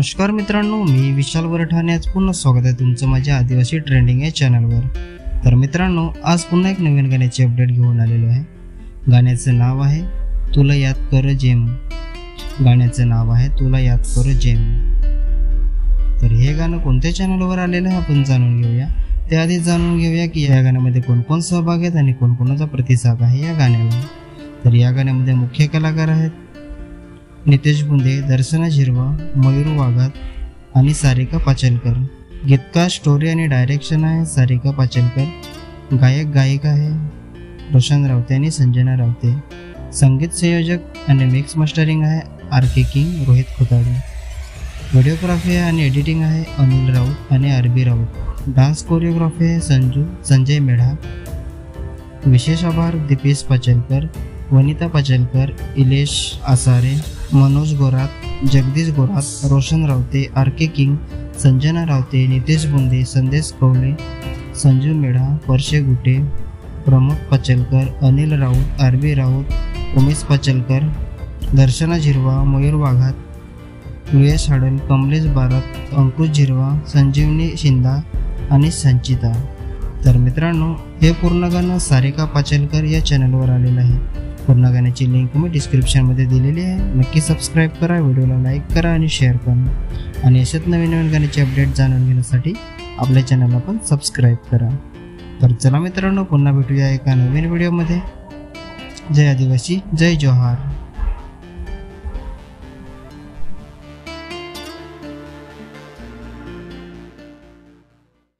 नमस्कार मित्रांनो, मी विशाल वरठाणे आज पुन्हा स्वागत आहे तुमचं माझ्या आदिवासी ट्रेंडिंग या चॅनलवर। तर मित्रांनो, आज पुन्हा एक नवीन गाण्याची अपडेट घेऊन आलेलो आहे। गाण्याचं नाव आहे तुला याद कर जेम। गाण्याचं नाव आहे तुला याद कर जेम। तर हे गाणं कोणत्या चॅनलवर आलेलं आहे आपण जाणून घेऊया। त्याआधी जाणून घेऊया की या गाण्यामध्ये कोण कोण सहभागी आहेत आणि कोणकोणाचा प्रतिसाद आहे या गाण्याला। तर या गाण्यामध्ये मुख्य कलाकार आहेत नितेश बुंदे, दर्शना झिरवा, मयूर वाघात आणि सारिका पाचलकर। गीतकार, स्टोरी आणि डायरेक्शन आहे सारिका पाचलकर। गायक गायिका आहे रोशन रावते आणि संजना रावते। संगीत संयोजक आणि मिक्स मास्टरिंग आहे आर.के. किंग, रोहित खोताडे। व्हिडिओग्राफी आणि एडिटिंग आहे अनिल राऊत आणि आर.बी. राऊत। डान्स कोरिओग्राफी आहे संजय मेढा। विशेष आभार दीपेश पाचलकर, वनिता पाचलकर, इलेश आसारे, मनोज गोरात, जगदीश गोरात, रोशन रावते, आर.के. किंग, संजना रावते, नितेश बुंदे, संदेश कवले, संजू मेढा, परशे गुटे, प्रमोद पाचलकर, अनिल राऊत, आर.बी. राऊत, उमेश पाचलकर, दर्शना झिरवा, मयूर वाघात, यश हाडल, कमलेश बारत, अंकुश झिरवा, संजीवनी शिंदा आणि संचिता। तर मित्रांनो, हे पूर्ण गाणं सारिका पाचलकर या चॅनलवर आलेलं आहे। पूर्ण गाण्याची लिंक मी डिस्क्रिप्शनमध्ये दिलेली आहे। नक्की सबस्क्राईब करा, व्हिडिओला लाईक करा आणि शेअर करा आणि अशाच नवीन नवीन गाण्याची अपडेट जाणून घेण्यासाठी आपल्या चॅनलला पण सबस्क्राईब करा। तर चला मित्रांनो, पुन्हा भेटूया एका नवीन व्हिडिओमध्ये। जय आदिवासी, जय जोहार।